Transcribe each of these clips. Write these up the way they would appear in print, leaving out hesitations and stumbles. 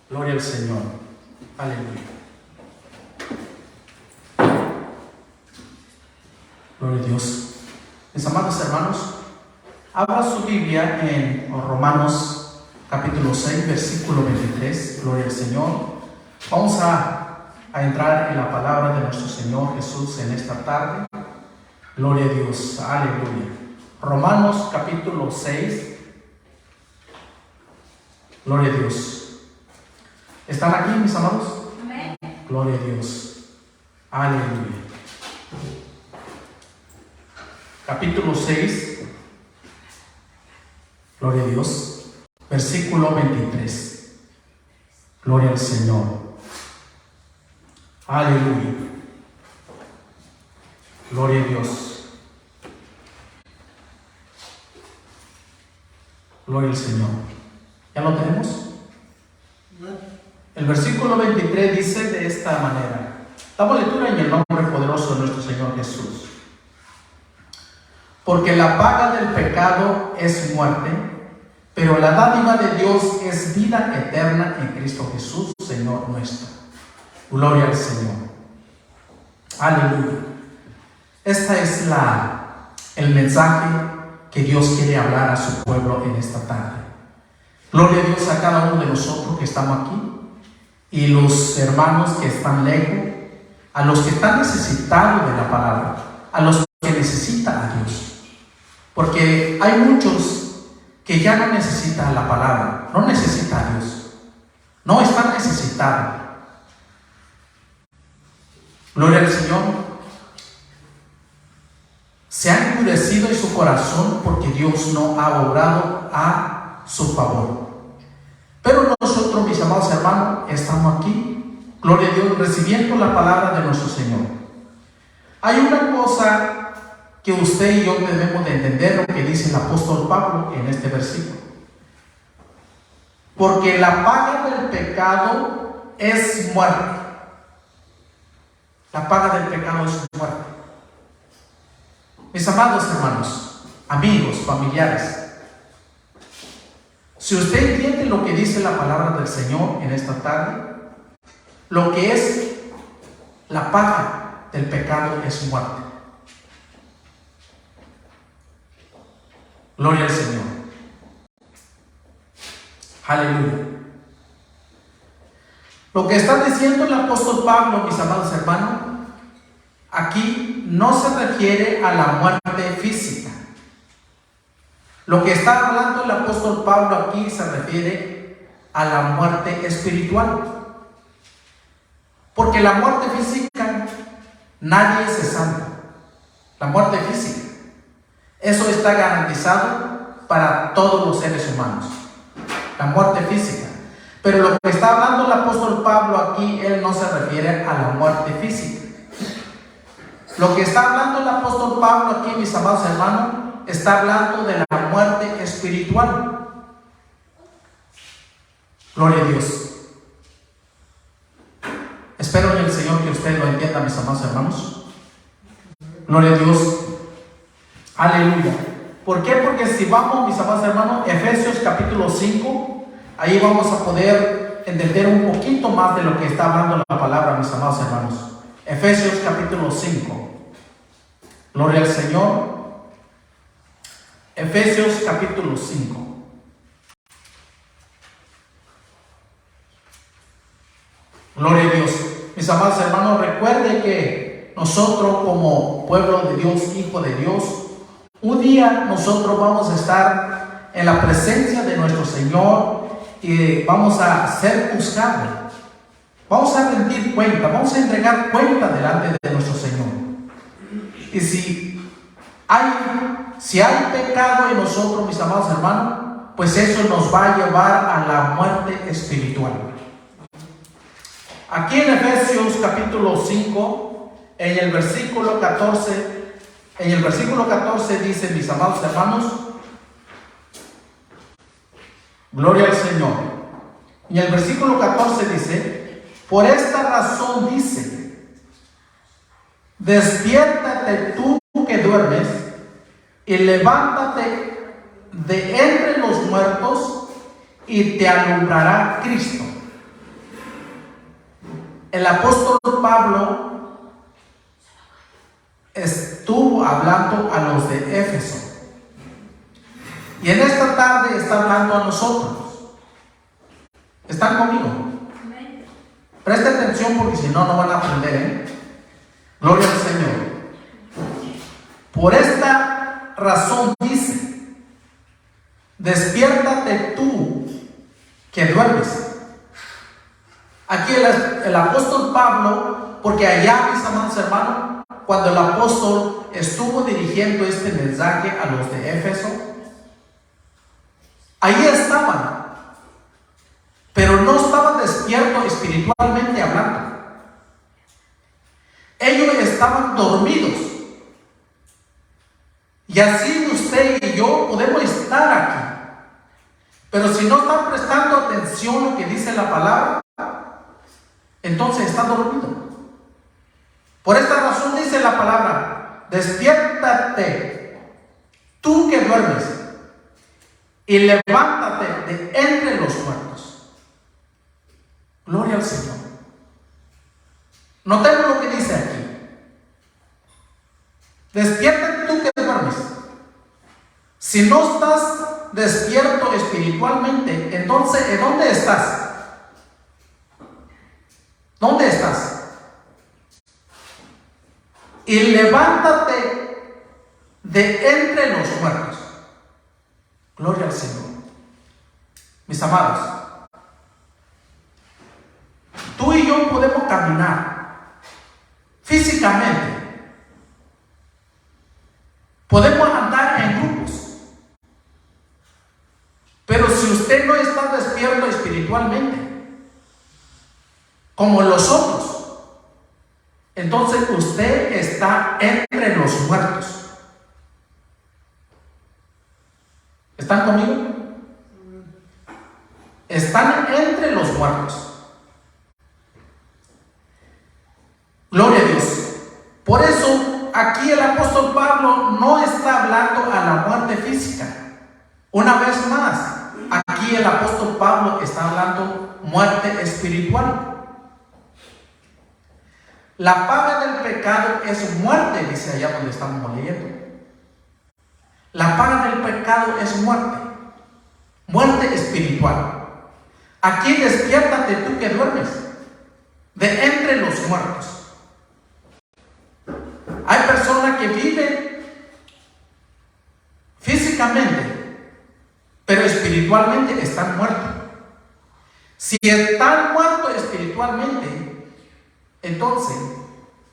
Gloria al Señor. Aleluya. Gloria a Dios. Mis amados hermanos, abra su Biblia en Romanos capítulo 6, versículo 23. Gloria al Señor. Vamos a entrar en la palabra de nuestro Señor Jesús en esta tarde. Gloria a Dios. Aleluya. Romanos capítulo 6. Gloria a Dios. ¿Están aquí, mis amados? Amén. Gloria a Dios. Aleluya. Capítulo 6. Gloria a Dios. Versículo 23. Gloria al Señor. Aleluya. Gloria a Dios. Gloria al Señor. ¿Ya lo tenemos? El versículo 23 dice de esta manera. Damos lectura en el nombre poderoso de nuestro Señor Jesús. Porque la paga del pecado es muerte, pero la dádiva de Dios es vida eterna en Cristo Jesús, Señor nuestro. Gloria al Señor. Aleluya. Este es el mensaje que Dios quiere hablar a su pueblo en esta tarde. Gloria a Dios a cada uno de nosotros que estamos aquí y los hermanos que están lejos, a los que están necesitados de la palabra, a los que necesitan a Dios. Porque hay muchos que ya no necesitan la palabra, no necesitan a Dios, no están necesitados. Gloria al Señor. Se ha endurecido en su corazón porque Dios no ha obrado a su favor. Pero nosotros, mis amados hermanos, estamos aquí, gloria a Dios, recibiendo la palabra de nuestro Señor. Hay una cosa que usted y yo debemos de entender, lo que dice el apóstol Pablo en este versículo. Porque la paga del pecado es muerte. La paga del pecado es muerte. Mis amados hermanos, amigos, familiares, si usted entiende lo que dice la palabra del Señor en esta tarde, lo que es la paga del pecado es muerte. Gloria al Señor. Aleluya. Lo que está diciendo el apóstol Pablo, mis amados hermanos, aquí no se refiere a la muerte física. Lo que está hablando el apóstol Pablo aquí se refiere a la muerte espiritual. Porque la muerte física, nadie se salva. La muerte física, eso está garantizado para todos los seres humanos. La muerte física. Pero lo que está hablando el apóstol Pablo aquí, él no se refiere a la muerte física. Lo que está hablando el apóstol Pablo aquí, mis amados hermanos, está hablando de la muerte espiritual. Gloria a Dios. Espero en el Señor que usted lo entienda, mis amados hermanos. Gloria a Dios. Aleluya. ¿Por qué? Porque si vamos, mis amados hermanos, Efesios capítulo 5, ahí vamos a poder entender un poquito más de lo que está hablando la palabra, mis amados hermanos. Efesios capítulo 5. Gloria al Señor. Efesios capítulo 5. Gloria a Dios. Mis amados hermanos, recuerde que nosotros como pueblo de Dios, hijo de Dios, un día nosotros vamos a estar en la presencia de nuestro Señor y vamos a ser juzgados. Vamos a rendir cuenta, vamos a entregar cuenta delante de nuestro Señor. Y si hay pecado en nosotros, mis amados hermanos, pues eso nos va a llevar a la muerte espiritual. Aquí en Efesios capítulo 5, en el versículo 14 dice, mis amados hermanos, gloria al Señor. En el versículo 14 dice, por esta razón dice, despiértate tú que duermes y levántate de entre los muertos y te alumbrará Cristo. el apóstol Pablo estuvo hablando a los de Éfeso. Y en esta tarde está hablando a nosotros. ¿Están conmigo? Presten atención porque si no, no van a aprender, Gloria al Señor. Por esta razón dice: despiértate tú que duermes. Aquí el apóstol Pablo, porque allá, mis amados hermanos, cuando el apóstol estuvo dirigiendo este mensaje a los de Éfeso, ahí estaban, pero no estaban despiertos espiritualmente hablando. Ellos estaban dormidos. Y así usted y yo podemos estar aquí, pero si no están prestando atención a lo que dice la palabra, entonces está dormido. Por esta razón dice la palabra: despiértate tú que duermes y levántate de entre los muertos. Gloria al Señor. Notemos lo que dice aquí: despiértate tú que duermes. Si no estás despierto espiritualmente, entonces ¿en dónde estás? ¿Dónde estás? Y levántate de entre los muertos. Gloria al Señor. Mis amados, tú y yo podemos caminar físicamente, podemos andar en grupos, pero si usted no está despierto espiritualmente como los otros, entonces usted está entre los muertos. ¿Están conmigo? Están entre los muertos. Gloria a Dios. Por eso aquí el apóstol Pablo no está hablando a la muerte física. Una vez más, aquí el apóstol Pablo está hablando muerte espiritual. La paga del pecado es muerte, dice allá donde estamos leyendo. La paga del pecado es muerte, muerte espiritual. Aquí despiértate tú que duermes, de entre los muertos. Hay personas que viven físicamente, pero espiritualmente están muertos. Si están muertos espiritualmente, entonces,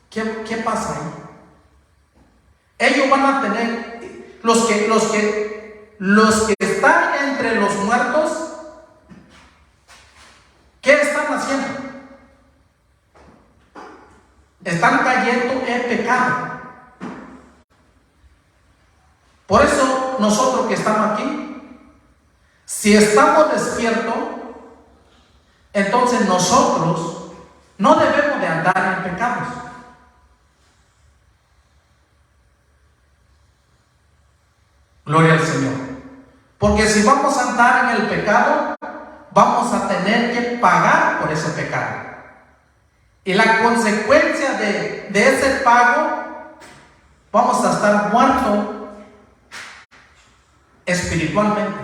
¿qué pasa ahí? Ellos van a tener, los que están entre los muertos, ¿qué están haciendo? Están cayendo en pecado. Por eso nosotros que estamos aquí, si estamos despiertos, entonces nosotros no debemos de andar en pecados. Gloria al Señor. Porque si vamos a andar en el pecado, vamos a tener que pagar por ese pecado. Y la consecuencia de ese pago, vamos a estar muertos espiritualmente.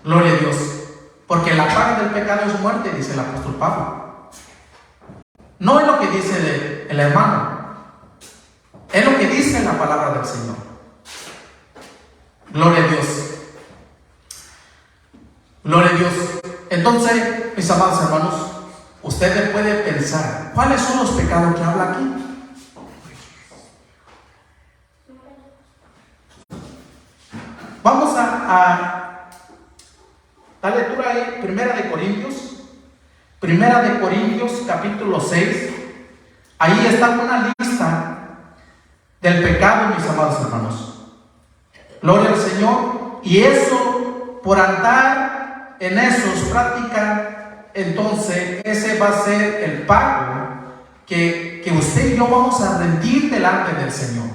Gloria a Dios. Porque la paga del pecado es muerte, dice el apóstol Pablo. No es lo que dice el hermano, es lo que dice la palabra del Señor. Gloria a Dios. Gloria a Dios. Entonces, mis amados hermanos, ustedes pueden pensar, ¿cuáles son los pecados que habla aquí? Vamos a dar lectura ahí, Primera de Corintios capítulo 6. Ahí está una lista del pecado, mis amados hermanos. Gloria al Señor. Y eso, por andar en esos prácticas, entonces ese va a ser el pago que usted y yo vamos a rendir delante del Señor.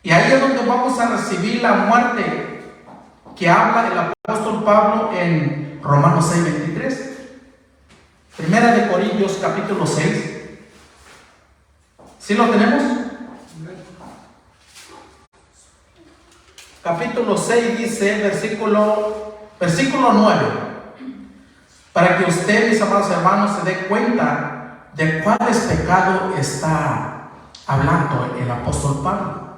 Y ahí es donde vamos a recibir la muerte que habla el apóstol Pablo en Romanos 6:23. Primera de Corintios capítulo 6. ¿Sí lo tenemos? Capítulo 6 dice, versículo 9. Para que usted, mis amados hermanos, se dé cuenta de cuáles pecado está hablando el apóstol Pablo.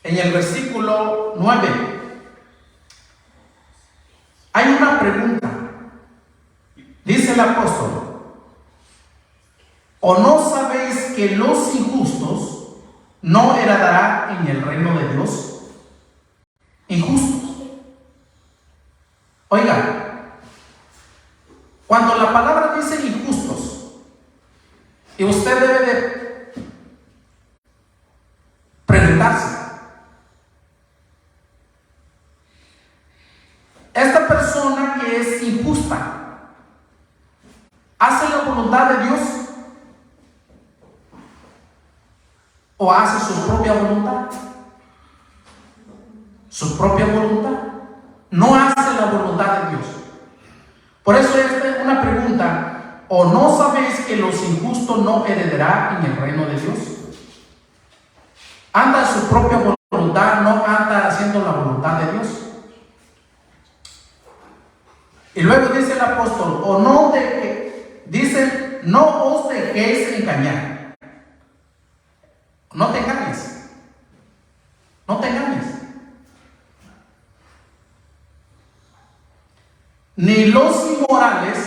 En el versículo 9 hay una pregunta. Dice el apóstol: ¿o no sabéis que los injustos no heredarán en el reino de Dios? Injustos. Oiga, cuando la palabra dice injustos, y usted debe de preguntarse: esta persona que es injusta, ¿hace la voluntad de Dios o hace su propia voluntad? Su propia voluntad. No hace la voluntad de Dios. Por eso es una pregunta: ¿o no sabéis que los injustos no heredarán en el reino de Dios? Anda en su propia voluntad, no anda haciendo la voluntad de Dios. Y luego dice el apóstol: o no dice, no os dejéis engañar. No te engañes. No te engañes. Ni los inmorales,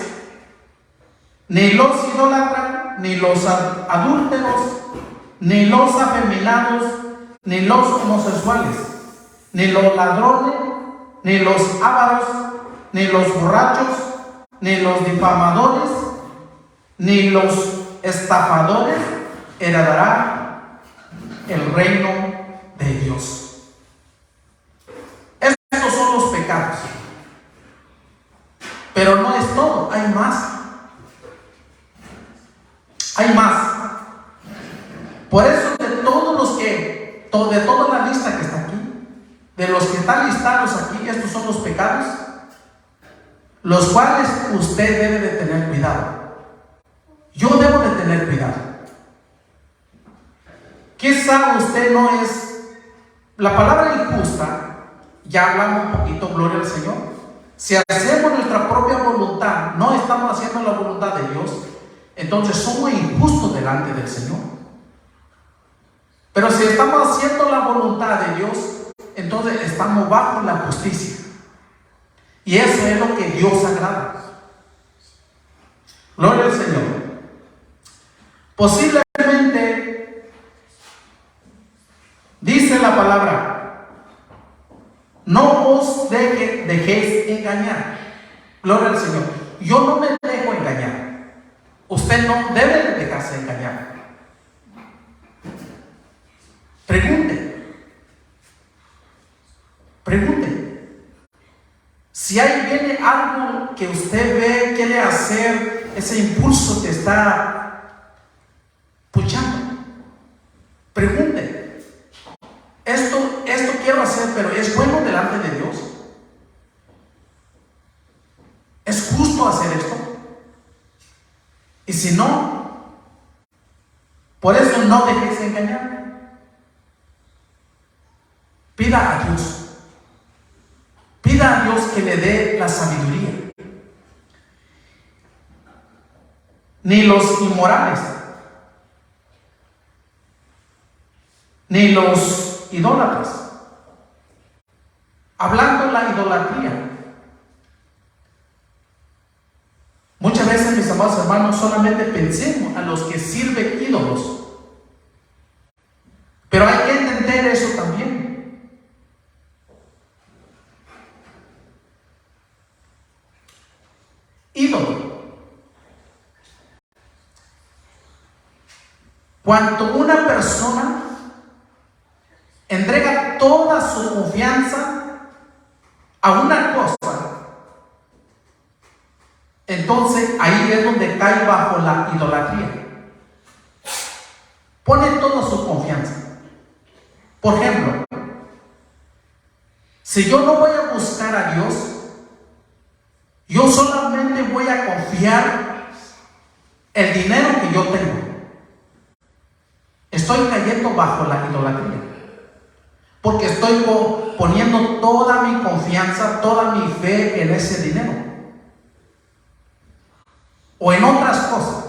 ni los idólatras, ni los adúlteros, ni los afeminados, ni los homosexuales, ni los ladrones, ni los ávaros, ni los borrachos, ni los difamadores, ni los estafadores heredarán el reino de Dios. Estos son los pecados. Pero no es todo, hay más. Hay más. Por eso de toda la lista que está aquí, de los que están listados aquí, estos son los pecados, los cuales usted debe de tener cuidado. Yo debo de tener cuidado. Quizá usted no es, la palabra injusta, ya hablamos un poquito, gloria al Señor. Si hacemos nuestra propia voluntad, no estamos haciendo la voluntad de Dios, entonces somos injustos delante del Señor. Pero si estamos haciendo la voluntad de Dios, entonces estamos bajo la justicia. Y eso es lo que Dios agrada. Gloria al Señor. Posiblemente dice la palabra: no os dejéis engañar. Gloria al Señor. Yo no me dejo engañar. Usted no debe de dejarse engañar. Pregunte. Si ahí viene algo que usted ve, quiere hacer, ese impulso te está puchando, pregunte. Esto quiero hacer, pero ¿es bueno delante de Dios? ¿Es justo hacer esto? Y si no, por eso no dejéis engañar. Pida a Dios. Pida a Dios que le dé la sabiduría. Ni los inmorales, ni los idólatras. Hablando de la idolatría, muchas veces, mis amados hermanos, solamente pensemos a los que sirven ídolos. Pero hay que entender eso también. Ídolo. Cuando una persona entrega toda su confianza a una cosa, entonces ahí es donde cae bajo la idolatría. Pone toda su confianza. Por ejemplo, Si yo no voy a buscar a Dios, yo solamente voy a confiar el dinero que yo tengo. Estoy cayendo bajo la idolatría, porque estoy poniendo toda mi confianza, toda mi fe en ese dinero o en otras cosas.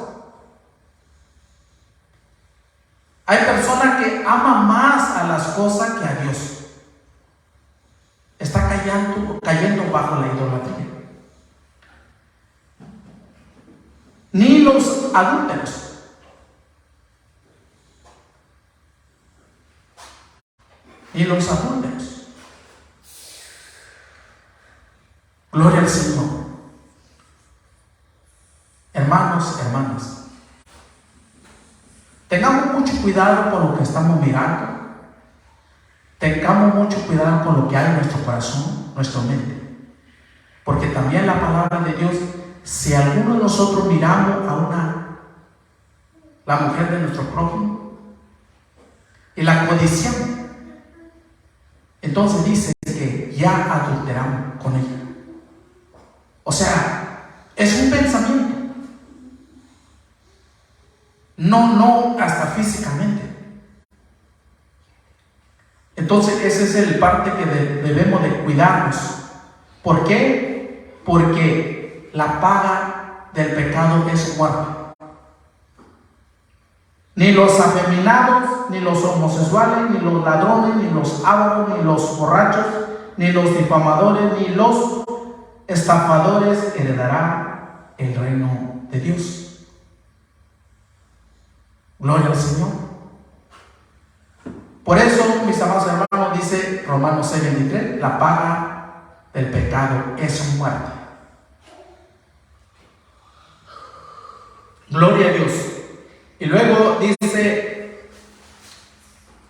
Hay personas que aman más a las cosas que a Dios. Está cayendo bajo la idolatría. Ni los adúlteros. Ni los adúlteros. Gloria al Señor. Hermanos, hermanas, tengamos mucho cuidado con lo que estamos mirando. Tengamos mucho cuidado con lo que hay en nuestro corazón, nuestra mente. Porque también la palabra de Dios, si alguno de nosotros miramos a la mujer de nuestro prójimo y la codiciamos, entonces dice que ya adulteramos con ella. O sea, es un pensamiento. No hasta físicamente. Entonces ese es el parte que debemos de cuidarnos. ¿Por qué? Porque la paga del pecado es muerte. Ni los afeminados, ni los homosexuales, ni los ladrones, ni los ávaros, ni los borrachos, ni los difamadores, ni los estafadores heredarán el reino de Dios. Gloria al Señor. Por eso, mis amados hermanos, dice Romanos 6:23, la paga del pecado es muerte. Gloria a Dios. Y luego dice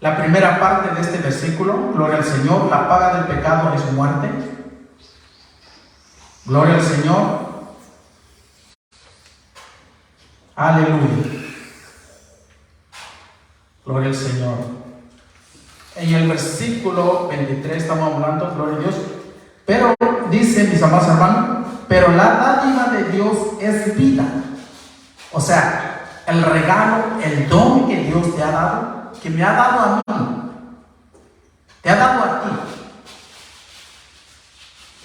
la primera parte de este versículo, gloria al Señor, la paga del pecado es muerte. Gloria al Señor. Aleluya. Gloria al Señor. En el versículo 23 estamos hablando, gloria a Dios. Pero dice, mis amados hermanos, pero la dádiva de Dios es vida. O sea, el regalo, el don que Dios te ha dado, que me ha dado a mí, te ha dado a ti.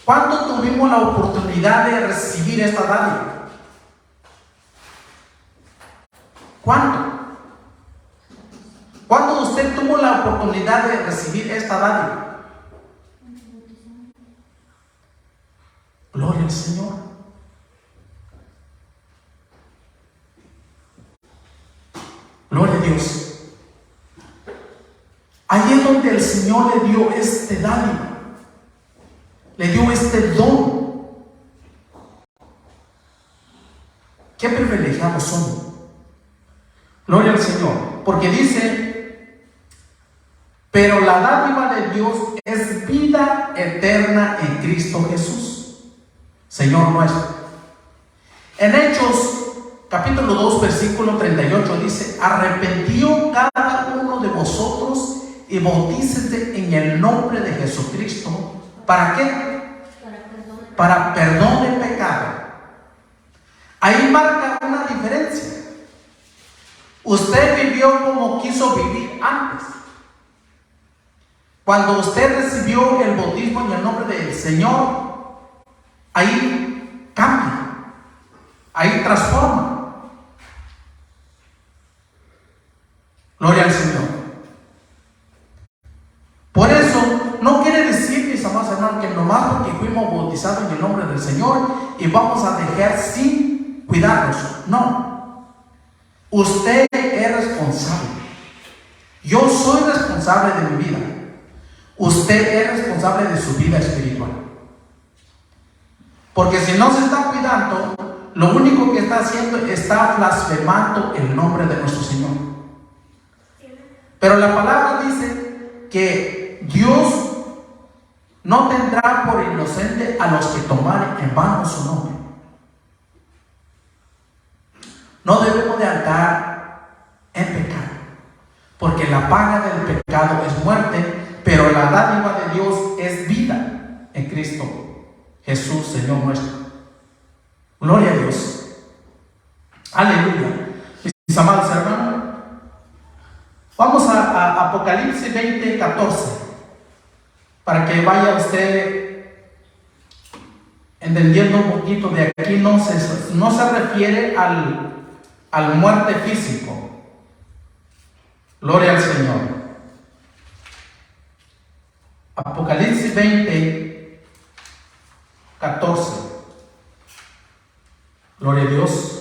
¿Cuándo tuvimos la oportunidad de recibir esta dádiva? ¿Cuándo? ¿Cuándo usted tuvo la oportunidad de recibir esta dádiva? Gloria al Señor. Gloria a Dios. Ahí es donde el Señor le dio este dádiva. Le dio este don. Qué privilegiados somos. Gloria al Señor. Porque dice, pero la dádiva de Dios es vida eterna en Cristo Jesús, Señor nuestro. En Hechos capítulo 2 versículo 38 dice, arrepentíos cada uno de vosotros y bautícese en el nombre de Jesucristo. ¿Para qué? Para perdón de pecado. Ahí marca una diferencia. Usted vivió como quiso vivir antes. Cuando usted recibió el bautismo en el nombre del Señor, ahí cambia, ahí transforma. Gloria al Señor. Por eso no quiere decir, mis amados hermanos, que nomás porque fuimos bautizados en el nombre del Señor y vamos a dejar sin cuidarnos. No. Usted es responsable. Yo soy responsable de mi vida. Usted es responsable de su vida espiritual. Porque si no se está cuidando, lo único que está haciendo está blasfemando el nombre de nuestro Señor. Pero la palabra dice que Dios no tendrá por inocente a los que tomaren en vano su nombre. No debemos de andar en pecado, porque la paga del pecado es muerte, pero la dádiva de Dios es vida. Cristo Jesús, Señor nuestro. Gloria a Dios. Aleluya. Mis amados hermanos, vamos a Apocalipsis 20:14 para que vaya usted entendiendo un poquito. De aquí no se refiere al muerte físico. Gloria al Señor. Apocalipsis 20:14. Gloria a Dios.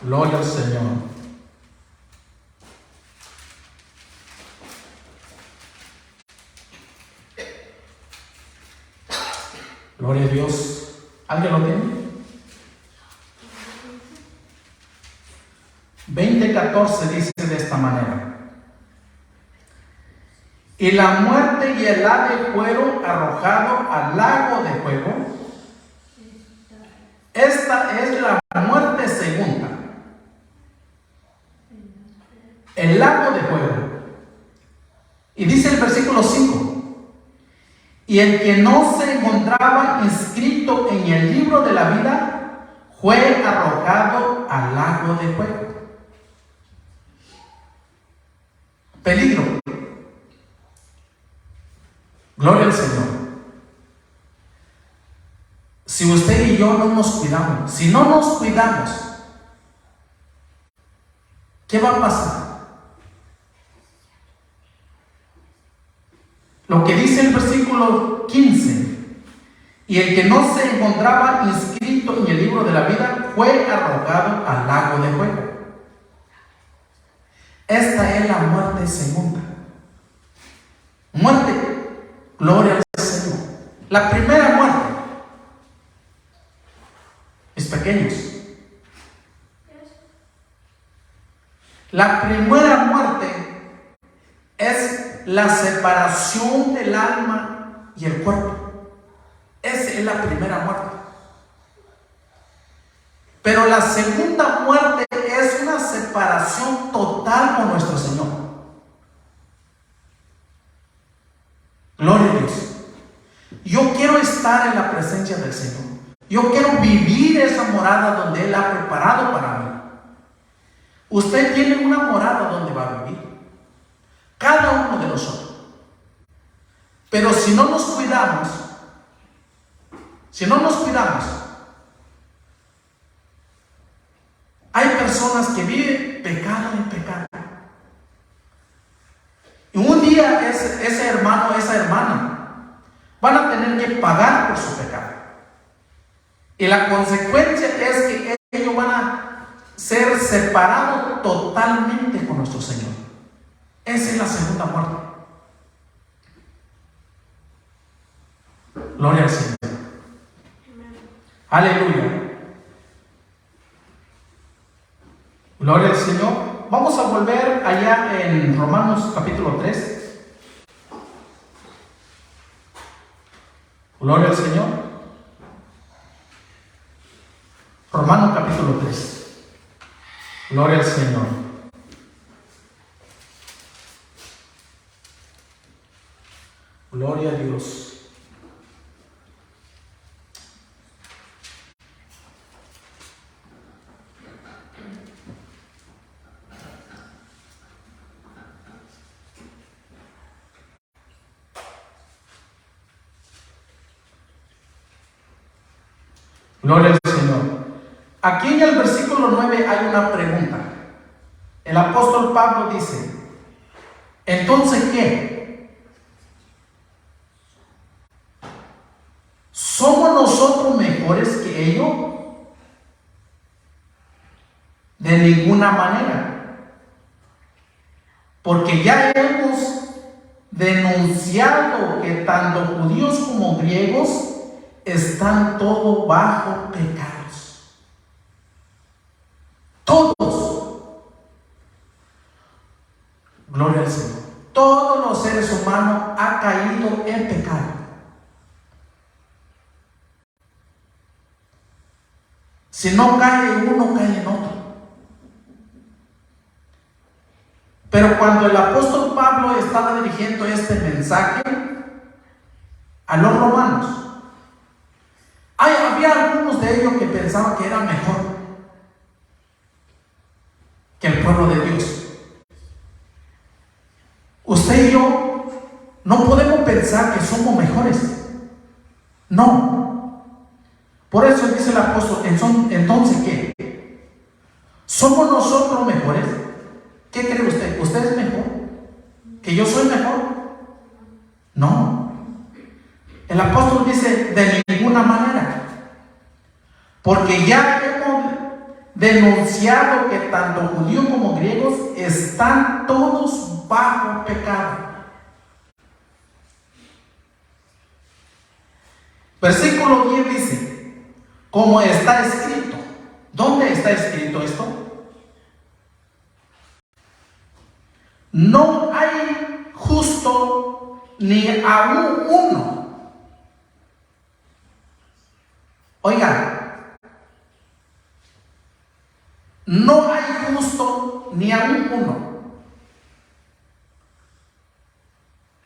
Gloria al Señor. Gloria a Dios. ¿Alguien lo tiene? 20:14 dice de esta manera: y la muerte y el Hades fueron arrojados al lago de fuego. Esta es la muerte segunda, el lago de fuego. Y dice el versículo 5: y el que no se encontraba inscrito en el libro de la vida fue arrojado al lago de fuego. Peligro. Gloria al Señor. Si usted y yo no nos cuidamos, si no nos cuidamos, ¿qué va a pasar? Lo que dice el versículo 15: y el que no se encontraba inscrito en el libro de la vida fue arrojado al lago de fuego. Esta es la muerte segunda. Muerte. Gloria al Señor. La primera muerte es pequeños. La primera muerte es la separación del alma y el cuerpo. Esa es la primera muerte. Pero la segunda muerte es una separación total con nuestro Señor. Gloria a Dios. Yo quiero estar en la presencia del Señor. Yo quiero vivir esa morada donde Él ha preparado para mí. Usted tiene una morada donde va a vivir. Cada uno de nosotros. Pero si no nos cuidamos, hay personas que viven pecado en pecado. Y un día ese hermano, esa hermana, van a tener que pagar por su pecado. Y la consecuencia es que ellos van a ser separados totalmente con nuestro Señor. Esa es la segunda muerte. Gloria al Señor. Aleluya. Gloria al Señor. Vamos a volver allá en Romanos capítulo 3. Gloria al Señor. Romanos capítulo 3. Gloria al Señor. Gloria a Dios. Gloria al Señor. Aquí en el versículo 9 hay una pregunta. El apóstol Pablo dice: ¿entonces qué? ¿Somos nosotros mejores que ellos? De ninguna manera. Porque ya hemos denunciado que tanto judíos como griegos están todos bajo pecados. Todos. Gloria al Señor. Todos los seres humanos han caído en pecado. Si no cae en uno, cae en otro. Pero cuando el apóstol Pablo estaba dirigiendo este mensaje a los romanos, había algunos de ellos que pensaban que era mejor que el pueblo de Dios. Usted y yo no podemos pensar que somos mejores. No. Por eso dice el apóstol, entonces ¿qué? ¿Somos nosotros mejores? ¿Qué cree usted? ¿Usted es mejor? ¿Que yo soy mejor? No. El apóstol dice, de ninguna manera. Porque ya hemos denunciado que tanto judíos como griegos están todos bajo pecado. Versículo 10 dice, como está escrito. ¿Dónde está escrito esto? No hay justo ni aún uno. Oigan, no hay justo ni aún uno.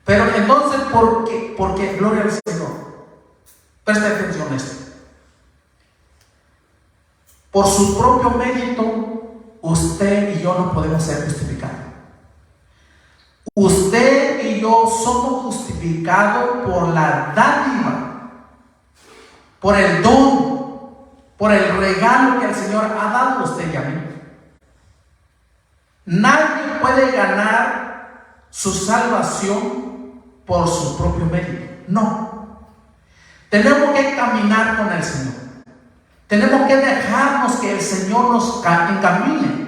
Pero entonces, ¿por qué? Porque gloria al Señor. Presta atención a esto. Por su propio mérito, usted y yo no podemos ser justificados. Usted y yo somos justificados por la dádiva, por el don, por el regalo que el Señor ha dado a usted y a mí. Nadie puede ganar su salvación por su propio mérito. No. Tenemos que caminar con el Señor. Tenemos que dejarnos que el Señor nos encamine.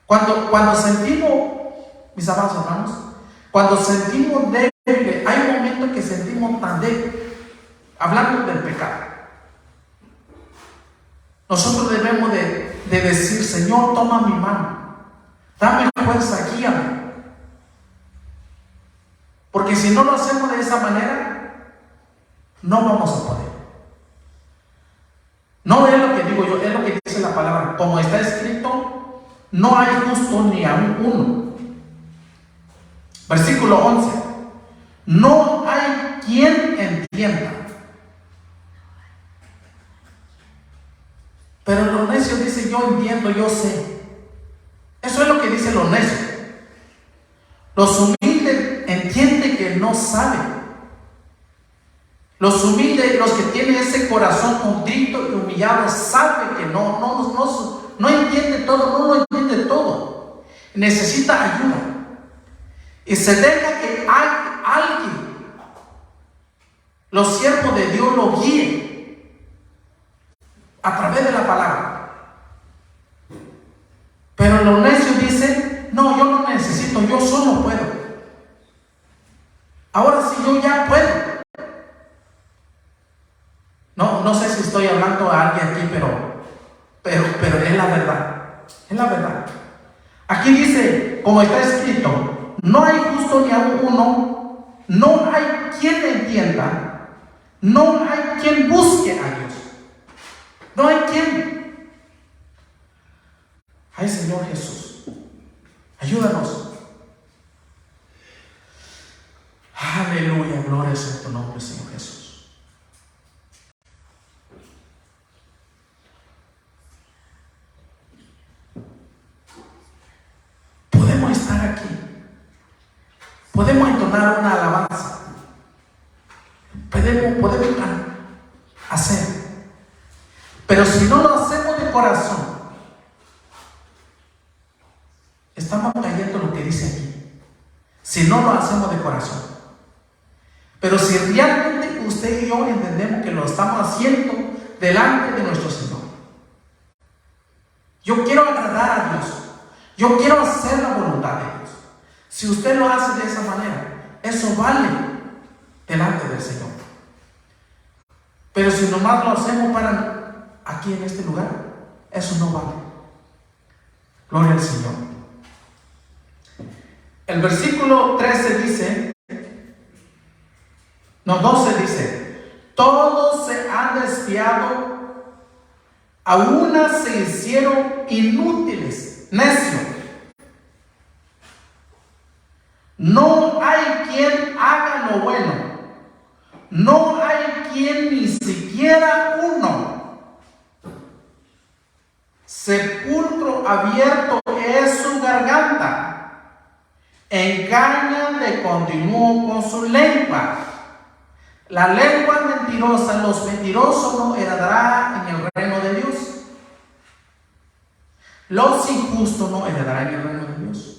Cuando sentimos, mis amados hermanos, cuando sentimos débiles, hay momentos que sentimos tan débiles, hablando del pecado. Nosotros debemos de decir, Señor, toma mi mano, dame fuerza, guíame. Porque si no lo hacemos de esa manera, no vamos a poder. No es lo que digo yo, es lo que dice la palabra. Como está escrito, no hay justo ni aún uno. Versículo 11. No hay quien entienda. Pero los necios dicen, yo entiendo, yo sé. Eso es lo que dicen los necios. Los humildes entienden que no saben. Los humildes, los que tienen ese corazón contrito y humillado, saben que no entiende todo, no lo entiende todo. Necesita ayuda. Y se deja que alguien, los siervos de Dios, lo guíen a través de la palabra. Pero los necios dicen, no, yo no necesito, yo solo puedo. Ahora sí, yo ya puedo. No sé si estoy hablando a alguien aquí, pero es la verdad. Es la verdad. Aquí dice, como está escrito, no hay justo ni aún uno, no hay quien entienda, no hay quien busque a Dios. No hay quien. Ay, Señor Jesús, ayúdanos. Aleluya, gloria a tu nombre, Señor Jesús. Podemos estar aquí, podemos entonar una alabanza, podemos hacer, pero si no lo hacemos de corazón, estamos cayendo lo que dice aquí. Si no lo hacemos de corazón, pero si realmente usted y yo entendemos que lo estamos haciendo delante de nuestro Señor, yo quiero agradar a Dios, yo quiero hacer la voluntad de Dios. Si usted lo hace de esa manera, eso vale delante del Señor. Pero si nomás lo hacemos para aquí en este lugar, eso no vale. Gloria al Señor. El versículo 13 dice, 12 dice, todos se han desviado, a una se hicieron inútiles, necios, No hay quien haga lo bueno. No hay quien ni siquiera uno. Sepulcro abierto es su garganta. Engaña de continuo con su lengua. La lengua mentirosa, los mentirosos no heredarán en el reino de Dios. Los injustos no heredarán en el reino de Dios.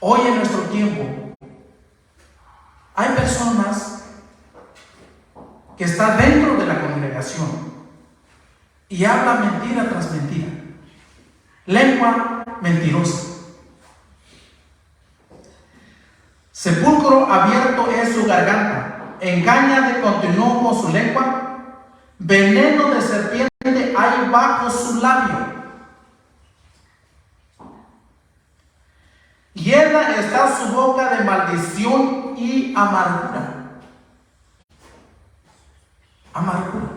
Hoy en nuestro tiempo hay personas que están dentro de la congregación y hablan mentira tras mentira. Lengua mentirosa. Sepulcro abierto es su garganta. Engaña de continuo con su lengua. Veneno de serpiente hay bajo su labio. Llena está su boca de maldición y amargura. Amargura.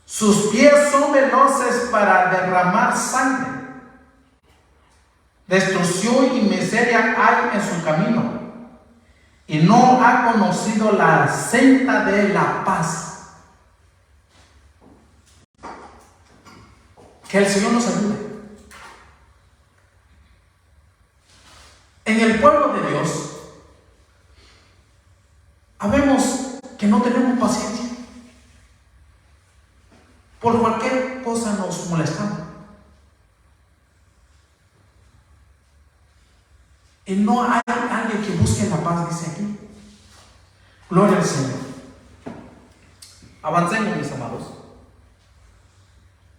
Sus pies son veloces para derramar sangre. Destrucción y miseria hay en su camino. Y no ha conocido la senda de la paz. Que el Señor nos ayude. En el pueblo de Dios, habemos que no tenemos paciencia. Por cualquier cosa nos molestamos. Y no hay alguien que busque la paz, dice aquí. Gloria al Señor. Avancemos, mis amados.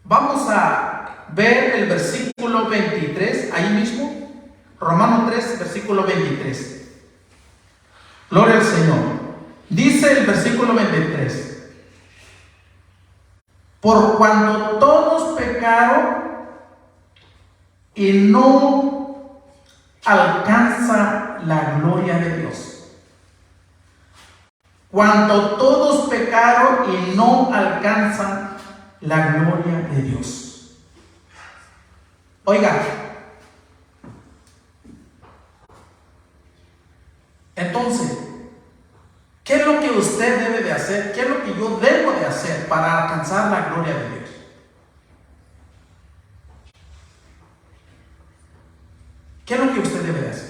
Vamos a ver el versículo 23, ahí mismo. Romanos 3, versículo 23. Gloria al Señor. Dice el versículo 23. Por cuando todos pecaron y no alcanza la gloria de Dios. Cuando todos pecaron y no alcanzan la gloria de Dios. Oiga, entonces, ¿qué es lo que usted debe de hacer? ¿Qué es lo que yo debo de hacer para alcanzar la gloria de Dios? ¿Qué es lo que usted debe de hacer?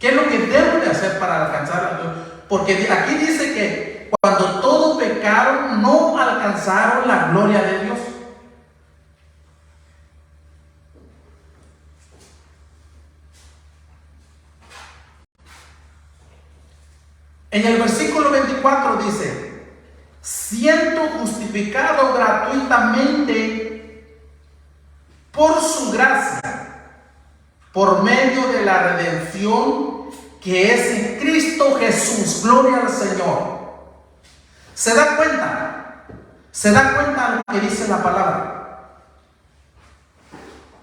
¿Qué es lo que debo de hacer para alcanzar la gloria? Porque aquí dice que cuando todos pecaron no alcanzaron la gloria de Dios. En el versículo 24 dice, siendo justificado gratuitamente por su gracia, por medio de la redención que es en Cristo Jesús. Gloria al Señor. ¿Se da cuenta? ¿Se da cuenta lo que dice la palabra?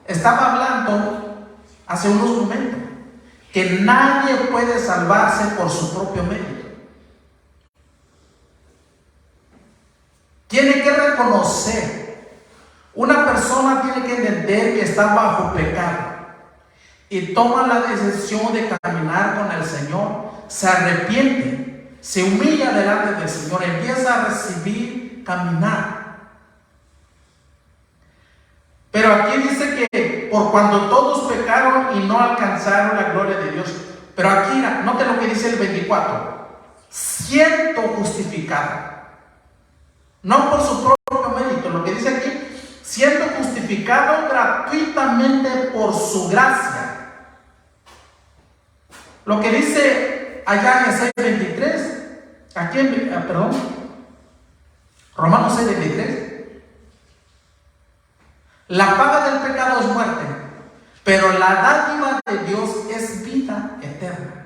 Estaba hablando hace unos momentos que nadie puede salvarse por su propio mérito. Tiene que reconocer, una persona tiene que entender que está bajo pecado y toma la decisión de caminar con el Señor, se arrepiente, se humilla delante del Señor, empieza a recibir, caminar. Pero aquí dice que por cuando todos pecaron y no alcanzaron la gloria de Dios. Pero aquí, note lo que dice el 24. Siendo justificado. No por su propio mérito. Lo que dice aquí, siendo justificado gratuitamente por su gracia. Lo que dice allá en el 6:23. Aquí Romanos 6:23. La paga del pecado es muerte, pero la dádiva de Dios es vida eterna.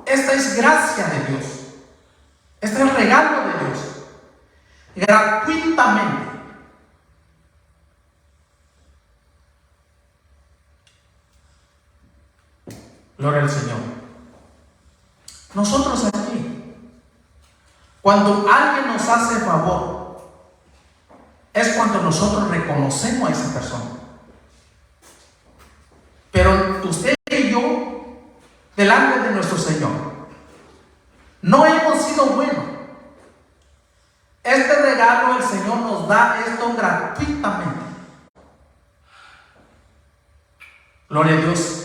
Esta es gracia de Dios. Este es el regalo de Dios. Gratuitamente. Gloria al Señor. Nosotros aquí Cuando alguien nos hace favor, es cuando nosotros reconocemos a esa persona. Pero usted y yo, delante de nuestro Señor, no hemos sido buenos. Este regalo el Señor nos da esto gratuitamente. Gloria a Dios.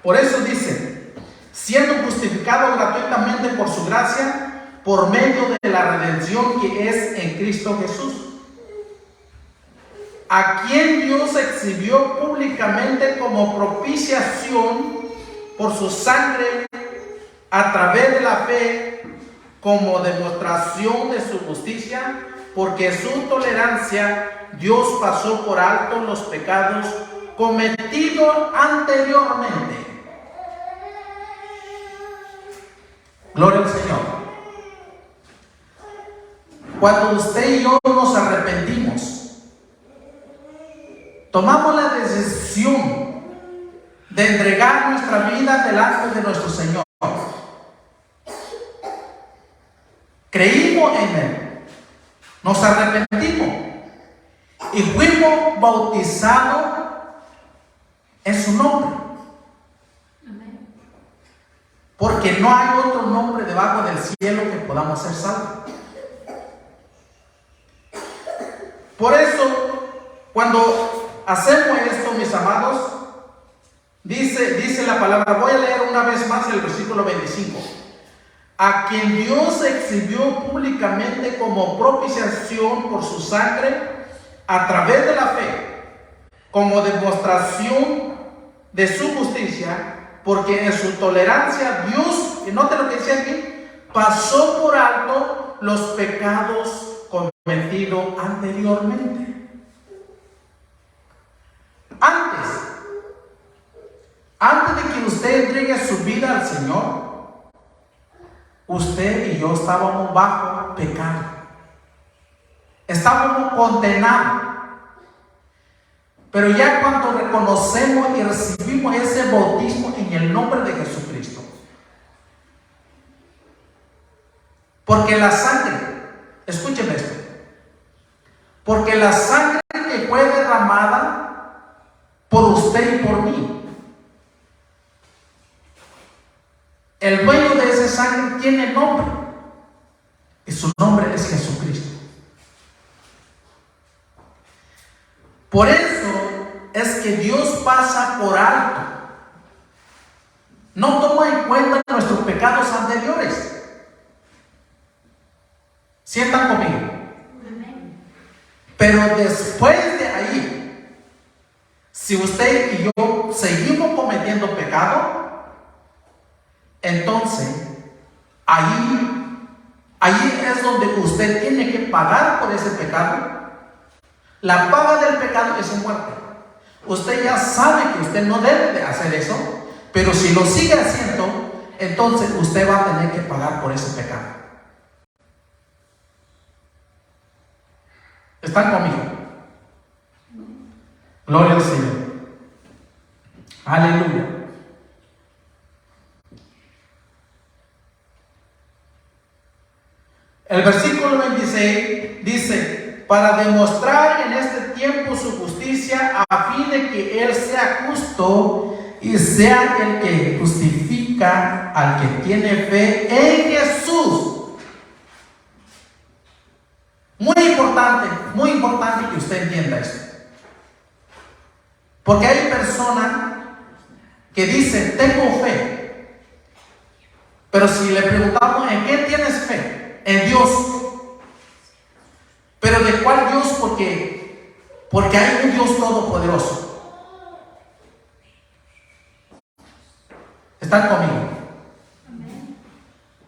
Por eso dice, siendo justificado gratuitamente por su gracia, por medio de la redención que es en Cristo Jesús, a quien Dios exhibió públicamente como propiciación por su sangre a través de la fe, como demostración de su justicia, porque su tolerancia Dios pasó por alto los pecados cometidos anteriormente. Gloria al Señor. Cuando usted y yo nos arrepentimos, tomamos la decisión de entregar nuestra vida delante de nuestro Señor. Creímos en Él, nos arrepentimos y fuimos bautizados en su nombre. Porque no hay otro nombre debajo del cielo que podamos ser salvos. Por eso, cuando hacemos esto, mis amados, dice la palabra, voy a leer una vez más el versículo 25. A quien Dios exhibió públicamente como propiciación por su sangre a través de la fe, como demostración de su justicia, porque en su tolerancia Dios, y note lo que dice aquí, pasó por alto los pecados cometidos anteriormente. Antes de que usted entregue su vida al Señor, usted y yo estábamos bajo pecado. Estábamos condenados. Pero ya cuando reconocemos y recibimos ese bautismo en el nombre de Jesucristo, porque la sangre, escúcheme esto, porque la sangre que fue derramada por usted y por mí, el dueño de esa sangre tiene nombre, y su nombre es Jesucristo. Por eso es que Dios pasa por alto. No toma en cuenta nuestros pecados anteriores. ¿Sientan conmigo? Pero después de ahí, si usted y yo seguimos cometiendo pecado, entonces ahí es donde usted tiene que pagar por ese pecado. La paga del pecado es muerte. Usted ya sabe que usted no debe de hacer eso, pero si lo sigue haciendo, entonces usted va a tener que pagar por ese pecado. ¿Están conmigo? Gloria al Señor. Aleluya. El versículo 26 dice, para demostrar en este tiempo su justicia, a fin de que Él sea justo y sea el que justifica al que tiene fe en Jesús. Muy importante que usted entienda esto. Porque hay personas que dicen, tengo fe. Pero si le preguntamos, ¿en qué tienes fe? En Dios. ¿Pero de cuál Dios? Porque hay un Dios todopoderoso. ¿Están conmigo?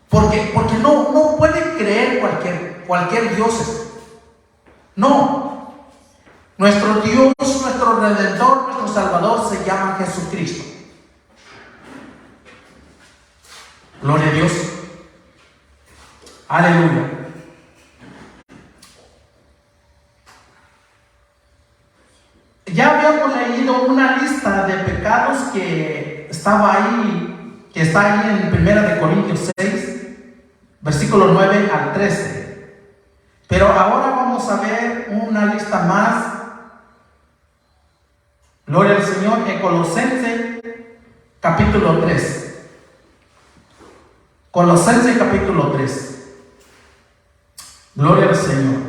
Porque no puede creer cualquier Dios. No. Nuestro Dios, nuestro Redentor, nuestro Salvador se llama Jesucristo. Gloria a Dios. Aleluya. Ya habíamos leído una lista de pecados que está ahí en 1 Corintios 6, versículo 9 al 13. Pero ahora vamos a ver una lista más. Gloria al Señor, en Colosenses capítulo 3. Colosenses capítulo 3. Gloria al Señor.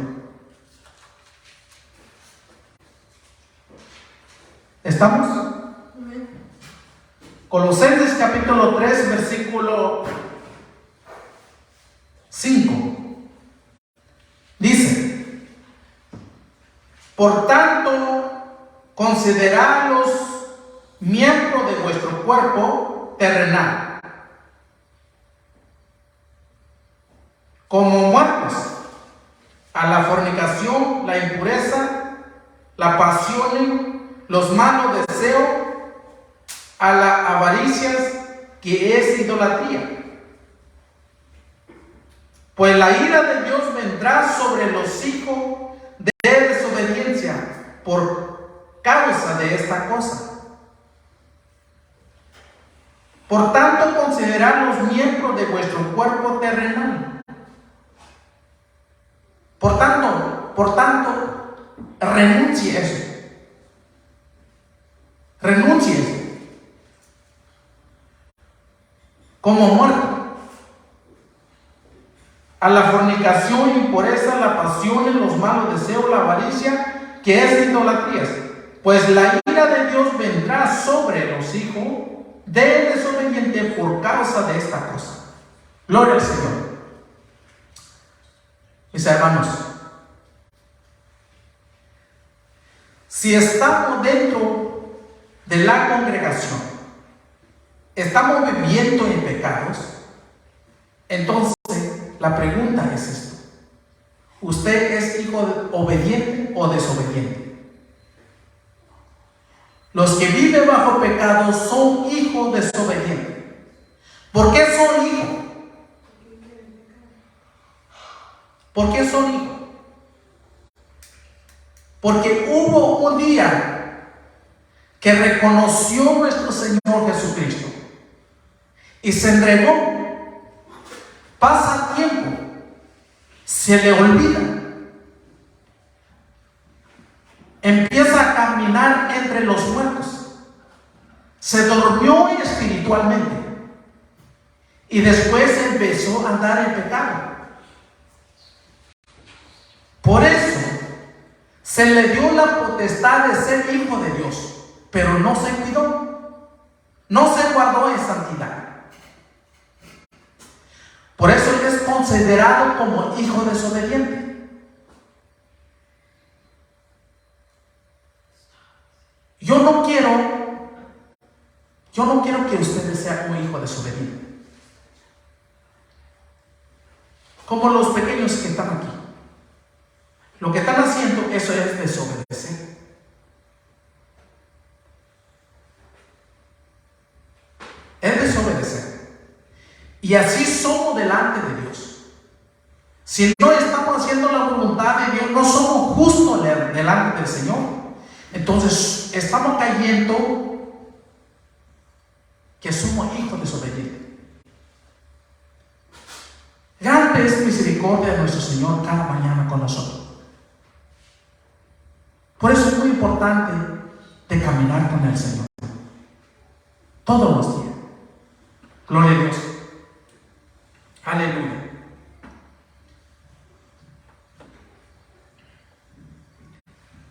¿Estamos? Colosenses capítulo 3, versículo 5. Dice: por tanto, considerad los miembros de vuestro cuerpo terrenal como muertos a la fornicación, la impureza, la pasión, los malos deseos, a la avaricia, que es idolatría. Pues la ira de Dios vendrá sobre los hijos de desobediencia por causa de esta cosa. Por tanto, considerad los miembros de vuestro cuerpo terrenal. Por tanto, renuncie eso. Renuncie eso. Como muerto a la fornicación, impureza, la pasión, los malos deseos, la avaricia, que es idolatría. Pues la ira de Dios vendrá sobre los hijos de desobediente por causa de esta cosa. Gloria al Señor. Mis hermanos, si estamos dentro de la congregación, estamos viviendo en pecados, entonces la pregunta es esto: ¿usted es hijo obediente o desobediente? Los que viven bajo pecado son hijos desobedientes. ¿Por qué son hijos? ¿Por qué son hijos? Porque hubo un día que reconoció nuestro Señor Jesucristo y se entregó. Pasa tiempo, se le olvida, empieza a caminar entre los muertos, se durmió espiritualmente y después empezó a andar en pecado. Por eso se le dio la potestad de ser hijo de Dios, pero no se cuidó, no se guardó en santidad. Por eso él es considerado como hijo desobediente. Yo no quiero que ustedes sean un hijo desobediente, como los pequeños que están aquí. Lo que están haciendo, eso es desobedecer. Es desobedecer. Y así somos delante de Dios. Si no estamos haciendo la voluntad de Dios, no somos justos delante del Señor, entonces estamos cayendo que somos hijos desobedientes. Grande es misericordia de nuestro Señor cada mañana con nosotros. Por eso es muy importante de caminar con el Señor todos los días. Gloria a Dios. Aleluya.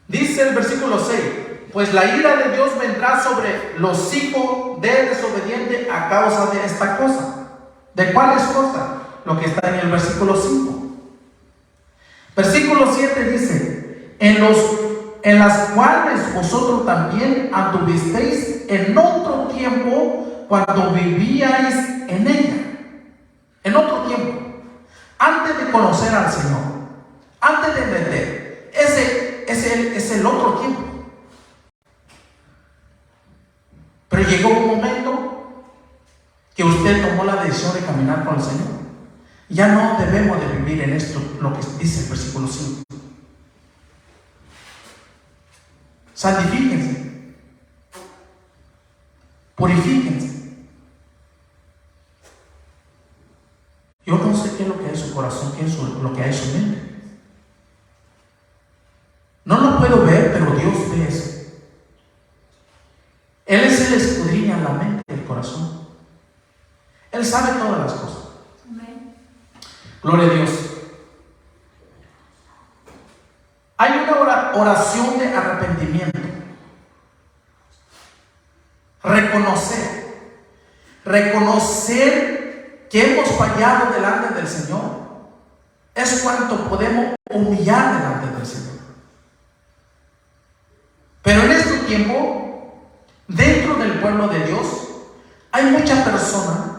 Dice el versículo 6: pues la ira de Dios vendrá sobre los hijos de desobediente a causa de esta cosa. ¿De cuáles cosas? Lo que está en el versículo 5. Versículo 7 dice: en las cuales vosotros también anduvisteis en otro tiempo cuando vivíais en ella. En otro tiempo, antes de conocer al Señor, antes de entender, ese es el otro tiempo. Pero llegó un momento que usted tomó la decisión de caminar con el Señor. Ya no debemos de vivir en esto, lo que dice el versículo 5. Santifíquense, purifíquense. Yo no no sé qué es lo que hay en su corazón, qué es lo que hay en su mente. No lo puedo ver, pero Dios ve eso. Él es el que escudriña la mente y el corazón. Él sabe todas las cosas. Amén. Gloria a Dios. Hay una oración de arrepentimiento. Reconocer que hemos fallado delante del Señor es cuanto podemos humillar delante del Señor. Pero en este tiempo, dentro del pueblo de Dios, hay muchas personas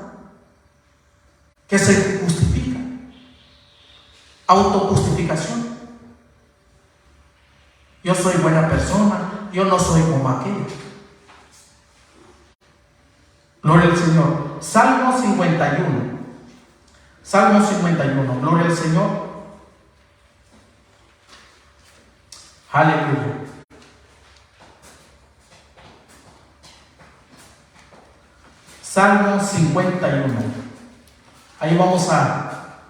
que se justifican. Autojustificación. Yo soy buena persona, yo no soy como aquello. Gloria al Señor. Salmo 51. Salmo 51. Gloria al Señor. Aleluya. Salmo 51. Ahí vamos a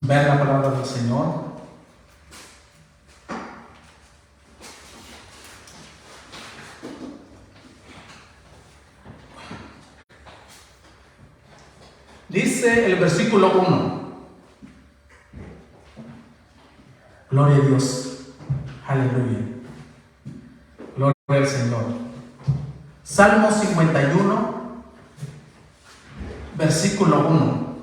ver la palabra del Señor. Dice el versículo 1. Gloria a Dios. Aleluya. Gloria al Señor. Salmo 51, versículo 1.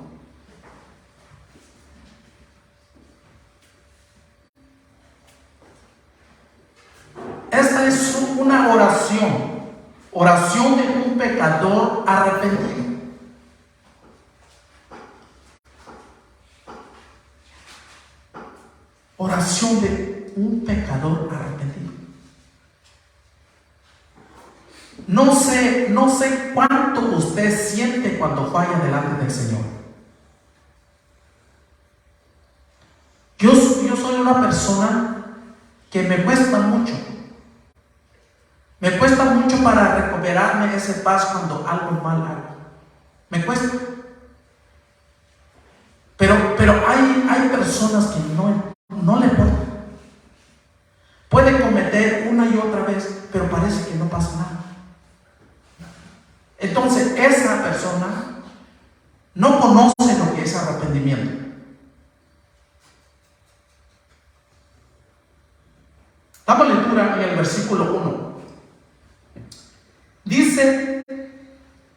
Esta es una oración de un pecador arrepentido. Oración de un pecador arrepentido. No sé cuánto usted siente cuando falla delante del Señor. Yo soy una persona que me cuesta mucho. Me cuesta mucho para recuperarme ese paz cuando algo mal hago. Me cuesta. Pero hay personas que no le importa. Puede cometer una y otra vez, pero parece que no pasa nada. Entonces esa persona no conoce lo que es arrepentimiento. Damos lectura en el versículo 1. Dice: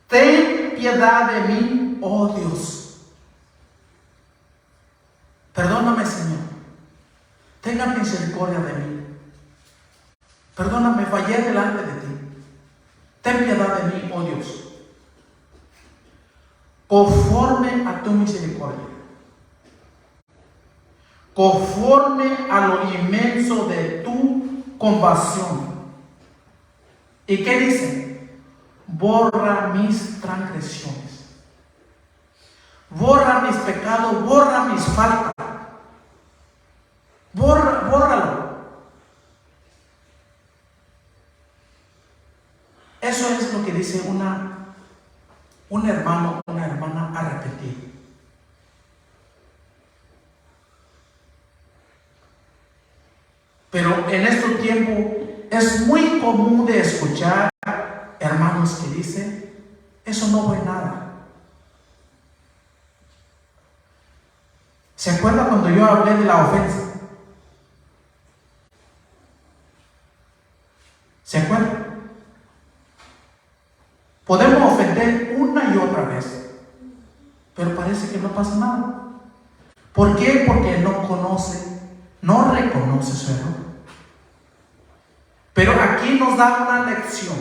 ten piedad de mí, oh Dios. Perdóname, Señor. Tenga misericordia de mí. Perdóname, fallé delante de ti. Ten piedad de mí, oh Dios, conforme a tu misericordia, conforme a lo inmenso de tu compasión. ¿Y qué dice? Borra mis transgresiones, borra mis pecados, borra mis faltas, bórralo. Eso es lo que dice un hermano, una hermana arrepentida. Pero en este tiempo es muy común de escuchar hermanos que dicen: eso no fue nada. ¿Se acuerda cuando yo hablé de la ofensa? ¿Se acuerda? Podemos ofender una y otra vez, pero parece que no pasa nada. ¿Por qué? Porque no reconoce su error. Pero aquí nos da una lección.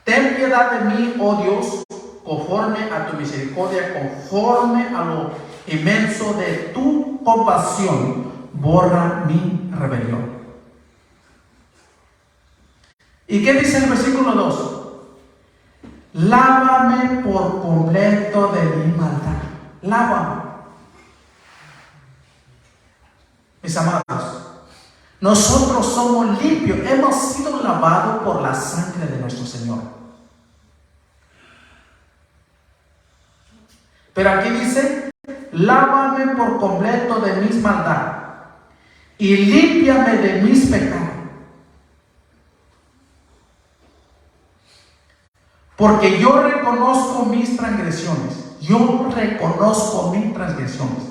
Ten piedad de mí, oh Dios, conforme a tu misericordia, conforme a lo inmenso de tu compasión, borra mi rebelión. ¿Y qué dice el versículo 2? Lávame por completo de mi maldad. Lávame. Mis amados, nosotros somos limpios. Hemos sido lavados por la sangre de nuestro Señor. Pero aquí dice, lávame por completo de mis maldades y límpiame de mis pecados. Porque yo reconozco mis transgresiones. Yo reconozco mis transgresiones.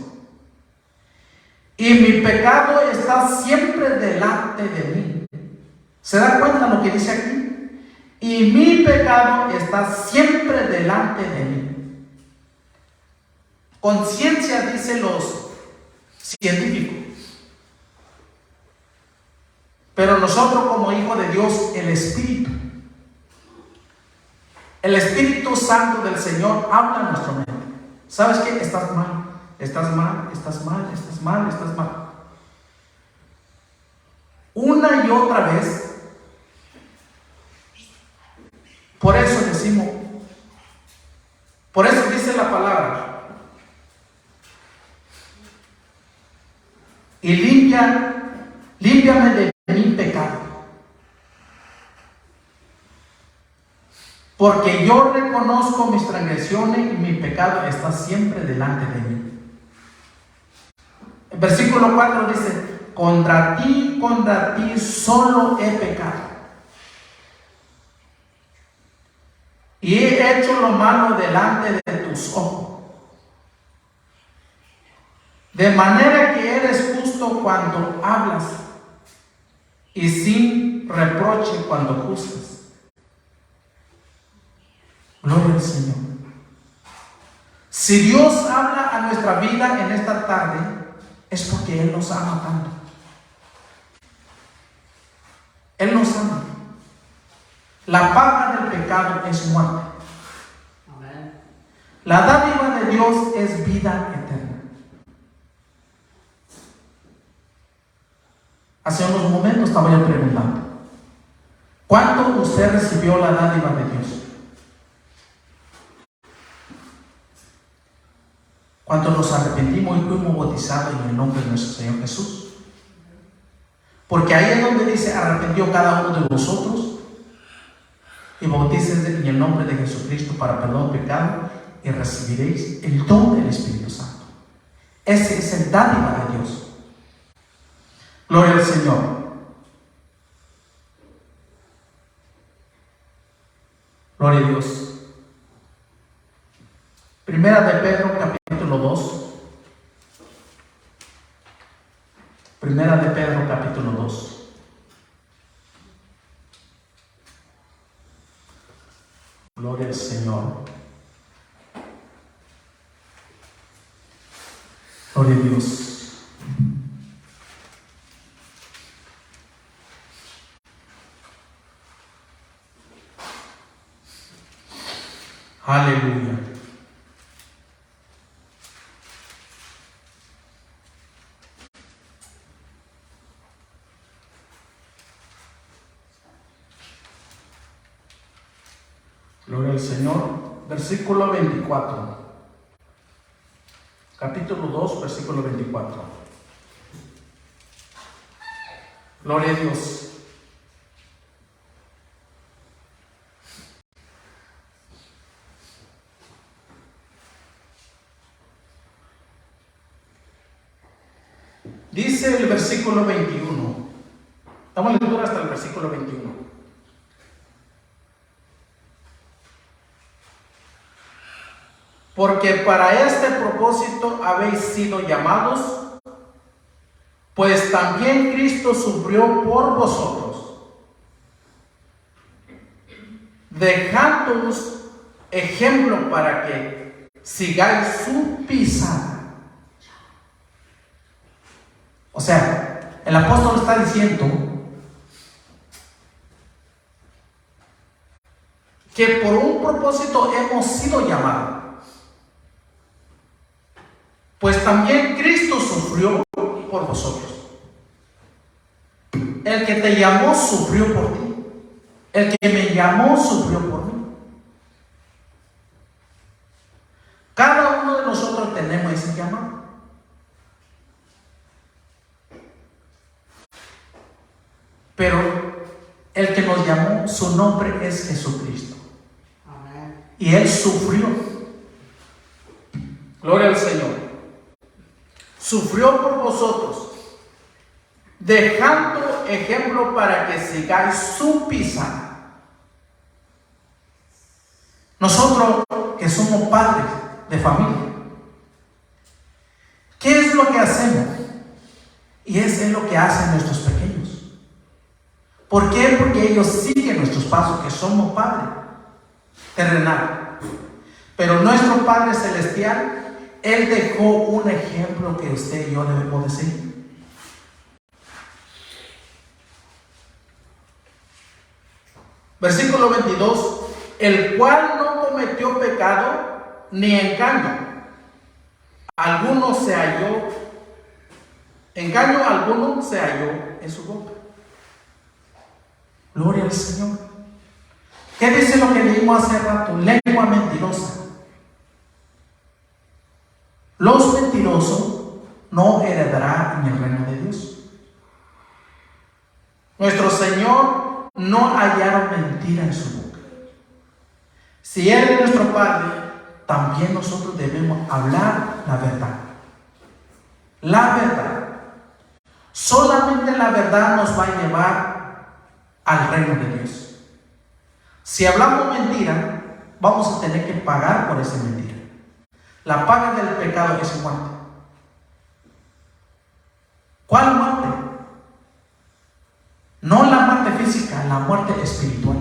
Y mi pecado está siempre delante de mí. ¿Se da cuenta lo que dice aquí? Y mi pecado está siempre delante de mí. Conciencia, dicen los científicos. Pero nosotros como hijos de Dios, el Espíritu Santo del Señor habla en nuestro mente. ¿Sabes qué? Estás mal, estás mal, estás mal, estás mal, estás mal. Una y otra vez. Por eso decimos, por eso dice la palabra. Y límpiame de mi pecado. Porque yo reconozco mis transgresiones y mi pecado está siempre delante de mí. El versículo 4 dice, contra ti solo he pecado. Y he hecho lo malo delante de tus ojos. De manera que eres justo cuando hablas y sin reproche cuando juzgas. Gloria al Señor. Si Dios habla a nuestra vida en esta tarde, es porque Él nos ama tanto. Él nos ama. La paga del pecado es muerte. Amén. La dádiva de Dios es vida eterna. Hace unos momentos estaba yo preguntando, ¿cuánto usted recibió la dádiva de Dios? ¿Cuánto nos arrepentimos y fuimos bautizados en el nombre de nuestro Señor Jesús? Porque ahí es donde dice, arrepentió cada uno de vosotros y bautícense en el nombre de Jesucristo para perdón de pecado y recibiréis el don del Espíritu Santo. Ese es el dádiva de Dios. Gloria al Señor. Gloria a Dios. Primera de Pedro, capítulo 2. Primera de Pedro, capítulo 2. Gloria al Señor. Gloria a Dios. Aleluya. Gloria al Señor. Versículo 24. Capítulo 2, versículo 24. Gloria a Dios. Dice el versículo 21. Damos lectura hasta el versículo 21. Porque para este propósito habéis sido llamados, pues también Cristo sufrió por vosotros, dejándoos ejemplo para que sigáis su pisada. O sea, el apóstol está diciendo que por un propósito hemos sido llamados. Pues también Cristo sufrió por vosotros. El que te llamó sufrió por ti. El que me llamó sufrió por mí. Cada uno de nosotros tenemos ese llamado. Pero el que nos llamó, su nombre es Jesucristo. Amén. Y Él sufrió. Gloria al Señor. Sufrió por vosotros, dejando ejemplo para que sigáis su pisada. Nosotros que somos padres de familia, ¿qué es lo que hacemos? Y es lo que hacen nuestros pequeños. ¿Por qué? Porque ellos siguen nuestros pasos, que somos padres terrenales. Pero nuestro Padre Celestial, Él dejó un ejemplo que usted y yo debemos de seguir. Versículo 22, el cual no cometió pecado ni engaño. Alguno se halló en su boca. Gloria al Señor. ¿Qué dice lo que leímos hace rato? Lengua mentirosa. Los mentirosos no heredarán en el reino de Dios. Nuestro Señor no hallaron mentira en su boca. Si Él es nuestro Padre, también nosotros debemos hablar la verdad. La verdad. Solamente la verdad nos va a llevar al reino de Dios. Si hablamos mentira, vamos a tener que pagar por esa mentira. La paga del pecado es muerte. ¿Cuál muerte? No la muerte física, la muerte espiritual.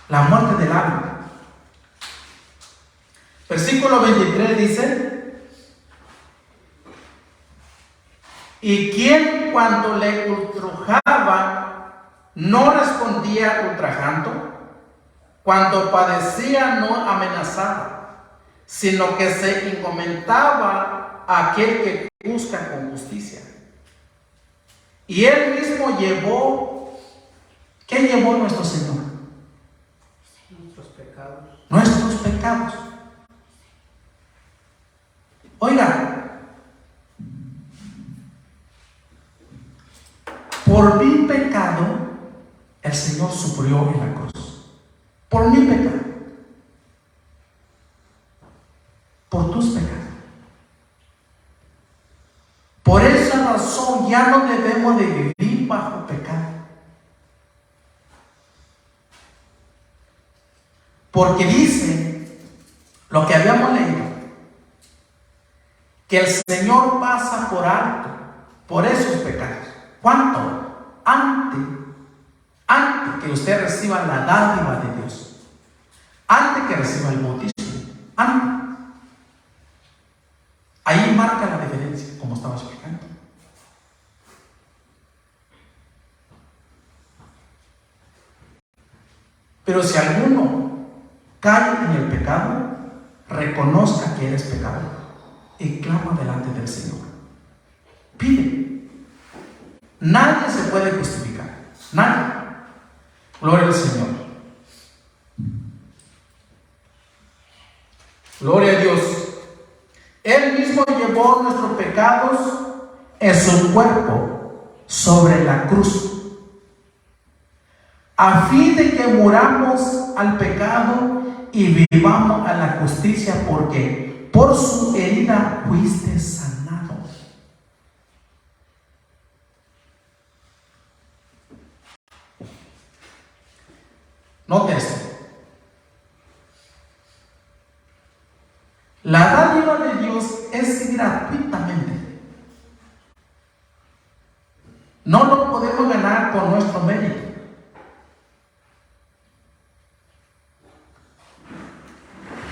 La muerte del alma. Versículo 23 dice: y quien cuando le ultrajaba no respondía ultrajando, cuando padecía no amenazaba, sino que se encomendaba a aquel que busca con justicia. Y Él mismo llevó, ¿qué llevó nuestro Señor? Nuestros pecados. Nuestros pecados. Oiga, por mi pecado, el Señor sufrió en la cruz. Por mi pecado. Por tus pecados. Por esa razón ya no debemos de vivir bajo pecado. Porque dice lo que habíamos leído, que el Señor pasa por alto por esos pecados. ¿Cuánto? Antes que usted reciba la dádiva de Dios, antes que reciba el bautismo, antes. Ahí marca la diferencia, como estaba explicando. Pero si alguno cae en el pecado, reconozca que eres pecador y clama delante del Señor. Pide. Nadie se puede justificar. Nadie. Gloria al Señor. Gloria a Dios. Él mismo llevó nuestros pecados en su cuerpo sobre la cruz, a fin de que muramos al pecado y vivamos a la justicia, porque por su herida fuiste sanado. Note esto. La dádiva de Dios es gratuitamente. No lo podemos ganar con nuestro mérito.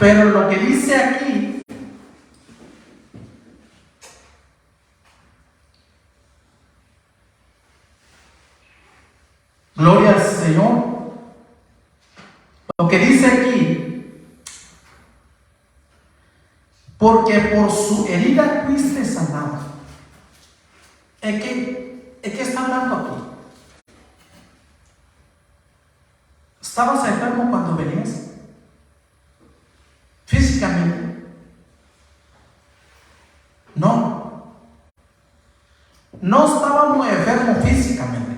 Pero lo que dice aquí, gloria al Señor, lo que dice aquí, porque por su herida fuiste sanado. ¿En qué está hablando aquí? ¿Estabas enfermo cuando venías? Físicamente. No. No estábamos enfermos físicamente.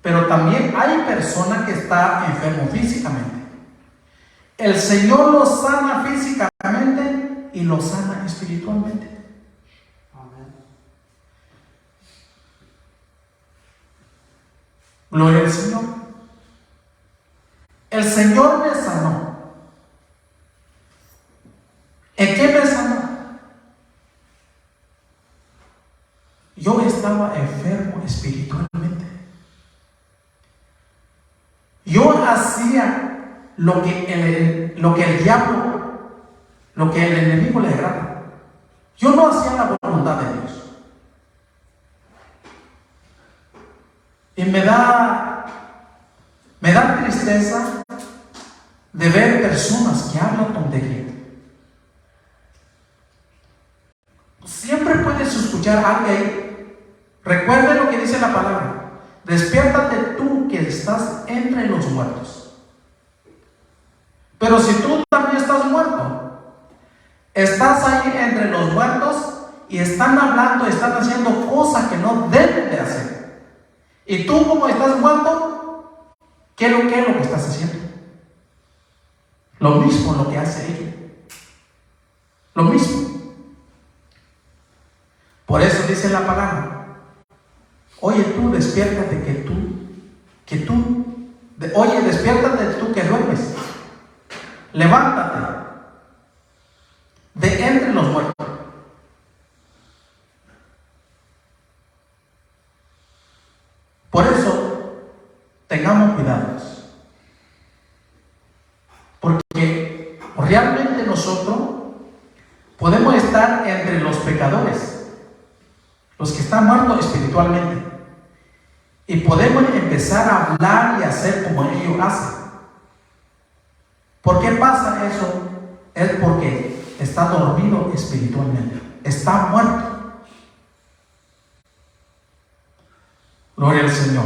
Pero también hay personas que están enfermos físicamente. El Señor los sana físicamente y lo sana espiritualmente. Amén. Gloria al Señor. El Señor me sanó. ¿En qué me sanó? Yo estaba enfermo espiritualmente. Yo hacía lo que el diablo, lo que el enemigo le agrada. Yo no hacía la voluntad de Dios. Y me da tristeza de ver personas que hablan tontería. Siempre puedes escuchar a alguien. Recuerde lo que dice la palabra. Despiértate tú que estás entre los muertos. Pero si tú también estás muerto, estás ahí entre los muertos y están hablando, están haciendo cosas que no deben de hacer. Y tú, como estás muerto, ¿qué es lo que estás haciendo? Lo mismo lo que hace ellos. Lo mismo. Por eso dice la palabra. Oye, tú despiértate oye, despiértate tú que duermes. Levántate de entre los muertos. Por eso, tengamos cuidados. Porque realmente nosotros podemos estar entre los pecadores, los que están muertos espiritualmente. Y podemos empezar a hablar y hacer como ellos hacen. ¿Por qué pasa eso? Es porque está dormido espiritualmente. Está muerto. Gloria al Señor.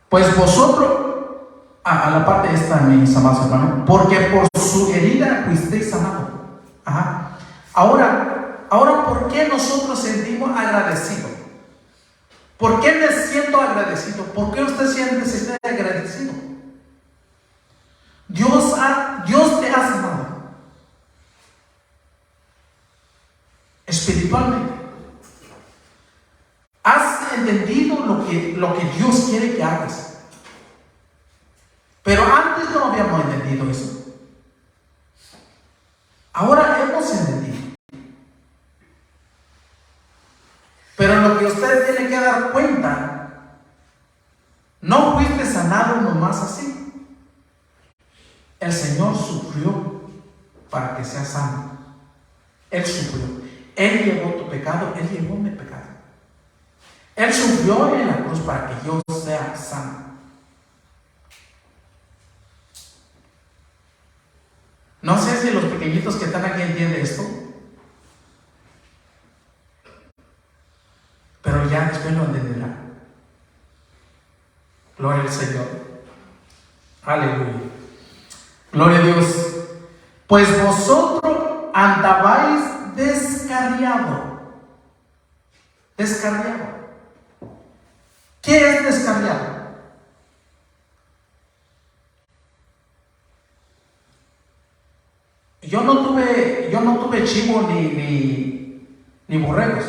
Pues vosotros, a la parte esta, mis amados hermanos, porque por su herida fuisteis sanado. Ajá. Ahora, ¿por qué nosotros sentimos agradecidos? ¿Por qué me siento agradecido? ¿Por qué usted siente agradecido? Dios te ha sanado espiritualmente. Has entendido lo que Dios quiere que hagas. Pero antes no habíamos entendido eso. Ahora hemos entendido. Pero lo que usted tiene que dar cuenta, no fuiste sanado nomás así. El Señor sufrió para que seas sano. Él sufrió. Él llevó tu pecado, Él llevó mi pecado. Él sufrió en la cruz para que yo sea sano. No sé si los pequeñitos que están aquí entienden esto. Pero ya después lo entenderán. Gloria al Señor. Aleluya. Gloria a Dios. Pues vosotros andabais descarriado. Descarriado. ¿Qué es descarriado? Yo no tuve chivo ni borregos.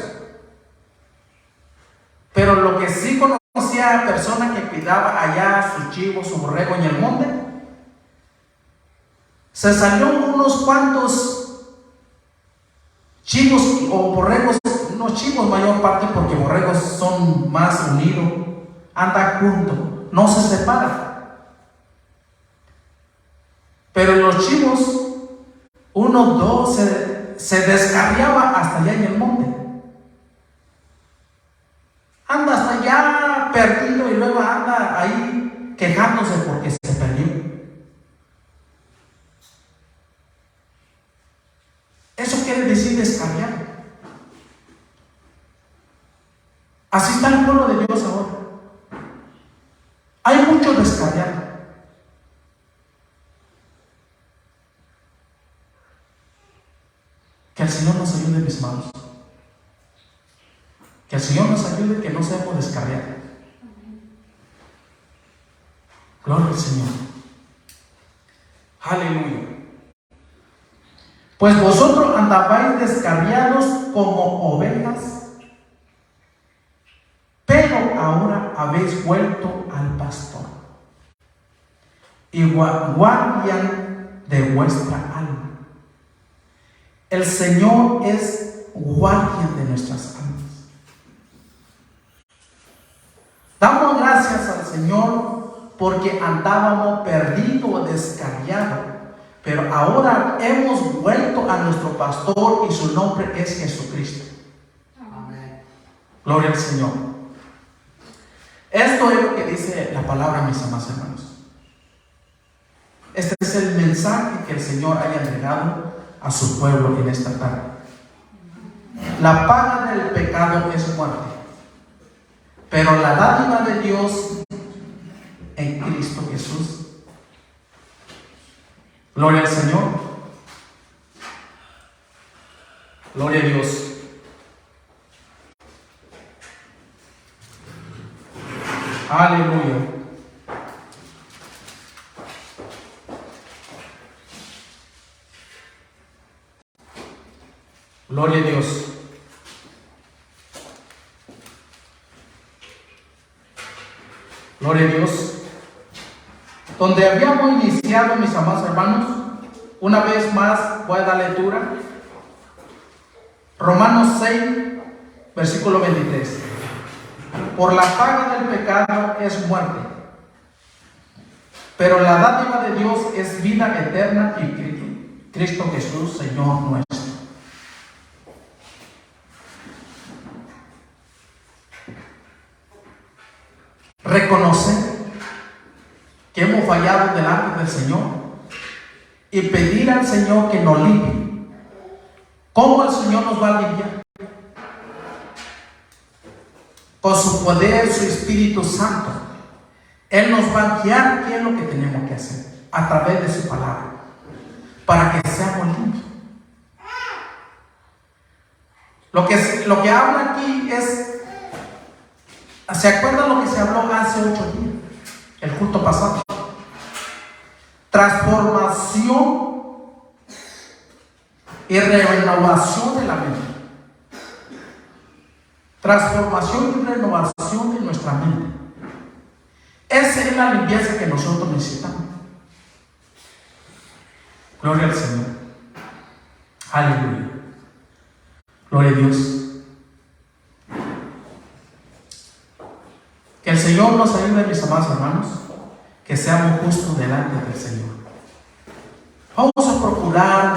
Pero lo que sí conocía a personas que cuidaba allá sus chivos, su borrego en el monte, se salieron unos cuantos chivos o borregos, no chivos mayor parte porque borregos son más unidos, andan juntos, no se separan. Pero los chivos, uno, dos, se descarriaba hasta allá en el monte. Anda hasta allá perdido y luego anda ahí quejándose porque se perdió. Eso quiere decir descarriado. Así está el pueblo de Dios ahora. Hay mucho descarriado. Que el Señor nos ayude, mis hermanos. Que el Señor nos ayude, que no seamos descarriados. Gloria al Señor. Aleluya. Pues vosotros andabais descarriados como ovejas, pero ahora habéis vuelto al pastor y guardián de vuestra alma. El Señor es guardián de nuestras almas. Damos gracias al Señor porque andábamos perdidos o descarriados, pero ahora hemos vuelto a nuestro pastor y su nombre es Jesucristo. Amén. Gloria al Señor. Esto es lo que dice la palabra, mis amados hermanos. Este es el mensaje que el Señor haya entregado a su pueblo en esta tarde. La paga del pecado es muerte, pero la dádiva de Dios en Cristo Jesús. Gloria al Señor. Gloria a Dios. Aleluya. Gloria a Dios. Gloria a Dios. Donde habíamos iniciado, mis amados hermanos, una vez más voy a dar lectura. Romanos 6, versículo 23. Por la paga del pecado es muerte, pero la dádiva de Dios es vida eterna en Cristo Jesús, Señor nuestro. Reconocer que hemos fallado delante del Señor y pedir al Señor que nos limpie. ¿Cómo el Señor nos va a limpiar? Con su poder, su Espíritu Santo. Él nos va a guiar qué es lo que tenemos que hacer a través de su palabra para que seamos limpios. Lo que habla aquí es, ¿se acuerdan lo que se habló hace 8 días? El culto pasado. Transformación y renovación de la mente. Transformación y renovación de nuestra mente. Esa es la limpieza que nosotros necesitamos. Gloria al Señor. Aleluya. Gloria a Dios. Que el Señor nos ayude, mis amados hermanos, que seamos justos delante del Señor. Vamos a procurar